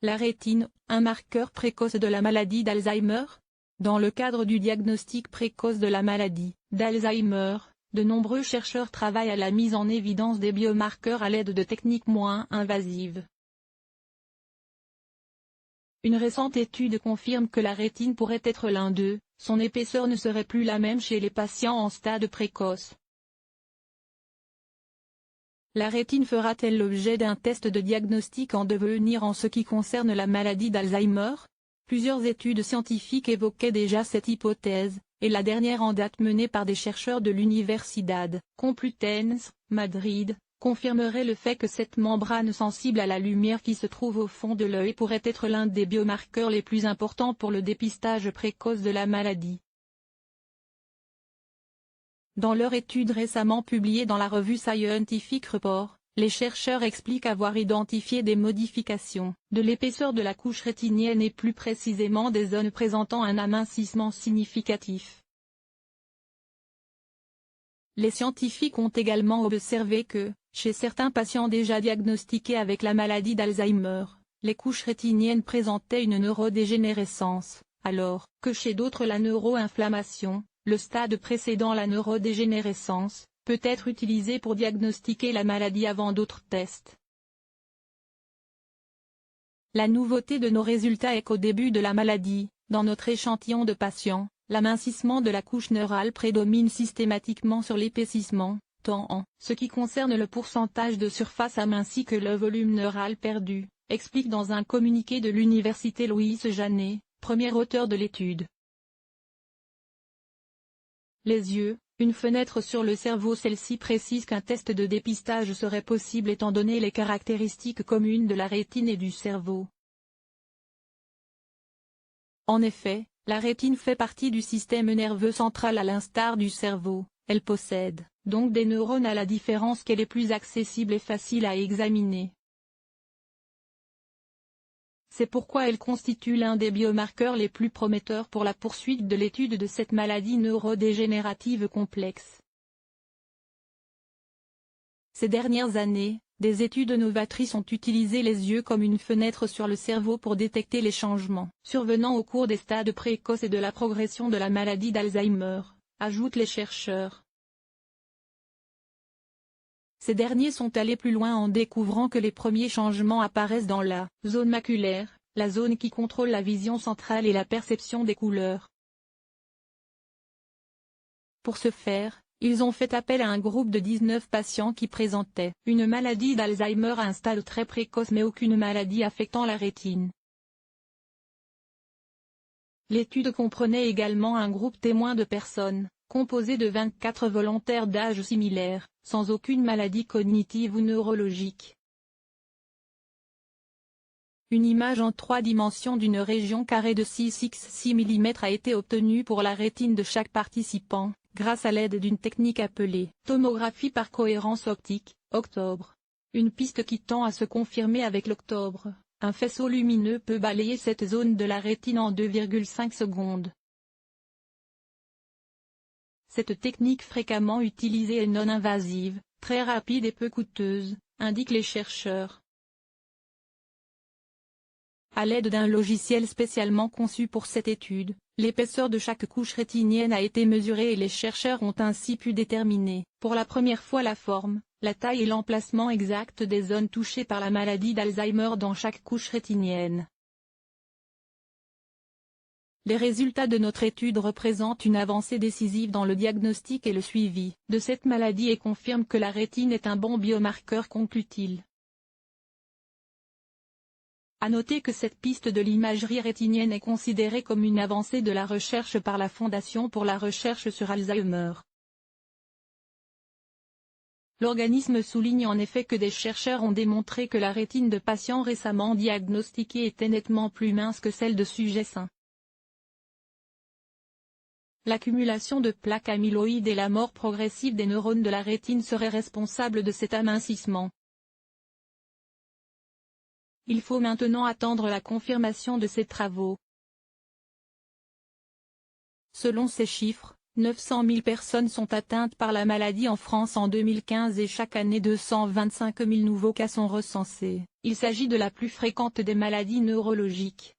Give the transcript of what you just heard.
La rétine, un marqueur précoce de la maladie d'Alzheimer? Dans le cadre du diagnostic précoce de la maladie d'Alzheimer, de nombreux chercheurs travaillent à la mise en évidence des biomarqueurs à l'aide de techniques moins invasives. Une récente étude confirme que la rétine pourrait être l'un d'eux, son épaisseur ne serait plus la même chez les patients en stade précoce. La rétine fera-t-elle l'objet d'un test de diagnostic en devenir en ce qui concerne la maladie d'Alzheimer? Plusieurs études scientifiques évoquaient déjà cette hypothèse, et la dernière en date menée par des chercheurs de l'Universidad Complutense, Madrid, confirmerait le fait que cette membrane sensible à la lumière qui se trouve au fond de l'œil pourrait être l'un des biomarqueurs les plus importants pour le dépistage précoce de la maladie. Dans leur étude récemment publiée dans la revue Scientific Report, les chercheurs expliquent avoir identifié des modifications de l'épaisseur de la couche rétinienne et plus précisément des zones présentant un amincissement significatif. Les scientifiques ont également observé que, chez certains patients déjà diagnostiqués avec la maladie d'Alzheimer, les couches rétiniennes présentaient une neurodégénérescence, alors que chez d'autres la neuroinflammation, le stade précédant la neurodégénérescence, peut être utilisé pour diagnostiquer la maladie avant d'autres tests. La nouveauté de nos résultats est qu'au début de la maladie, dans notre échantillon de patients, l'amincissement de la couche neurale prédomine systématiquement sur l'épaississement, tant en ce qui concerne le pourcentage de surface amincie que le volume neural perdu, explique dans un communiqué de l'université Louis Janet, premier auteur de l'étude. Les yeux, une fenêtre sur le cerveau. Celle-ci précise qu'un test de dépistage serait possible étant donné les caractéristiques communes de la rétine et du cerveau. En effet, la rétine fait partie du système nerveux central à l'instar du cerveau, elle possède donc des neurones à la différence qu'elle est plus accessible et facile à examiner. C'est pourquoi elle constitue l'un des biomarqueurs les plus prometteurs pour la poursuite de l'étude de cette maladie neurodégénérative complexe. Ces dernières années, des études novatrices ont utilisé les yeux comme une fenêtre sur le cerveau pour détecter les changements survenant au cours des stades précoces et de la progression de la maladie d'Alzheimer, ajoutent les chercheurs. Ces derniers sont allés plus loin en découvrant que les premiers changements apparaissent dans la zone maculaire, la zone qui contrôle la vision centrale et la perception des couleurs. Pour ce faire, ils ont fait appel à un groupe de 19 patients qui présentaient une maladie d'Alzheimer à un stade très précoce mais aucune maladie affectant la rétine. L'étude comprenait également un groupe témoin de personnes, composé de 24 volontaires d'âge similaire, sans aucune maladie cognitive ou neurologique. Une image en 3 dimensions d'une région carrée de 6x6 mm a été obtenue pour la rétine de chaque participant, grâce à l'aide d'une technique appelée tomographie par cohérence optique, octobre. Une piste qui tend à se confirmer avec l'octobre. Un faisceau lumineux peut balayer cette zone de la rétine en 2,5 secondes. Cette technique fréquemment utilisée est non invasive, très rapide et peu coûteuse, indiquent les chercheurs. À l'aide d'un logiciel spécialement conçu pour cette étude, l'épaisseur de chaque couche rétinienne a été mesurée et les chercheurs ont ainsi pu déterminer, pour la première fois la forme, la taille et l'emplacement exact des zones touchées par la maladie d'Alzheimer dans chaque couche rétinienne. Les résultats de notre étude représentent une avancée décisive dans le diagnostic et le suivi de cette maladie et confirment que la rétine est un bon biomarqueur, conclut-il. À noter que cette piste de l'imagerie rétinienne est considérée comme une avancée de la recherche par la Fondation pour la recherche sur Alzheimer. L'organisme souligne en effet que des chercheurs ont démontré que la rétine de patients récemment diagnostiqués était nettement plus mince que celle de sujets sains. L'accumulation de plaques amyloïdes et la mort progressive des neurones de la rétine seraient responsables de cet amincissement. Il faut maintenant attendre la confirmation de ces travaux. Selon ces chiffres, 900 000 personnes sont atteintes par la maladie en France en 2015 et chaque année 225 000 nouveaux cas sont recensés. Il s'agit de la plus fréquente des maladies neurologiques.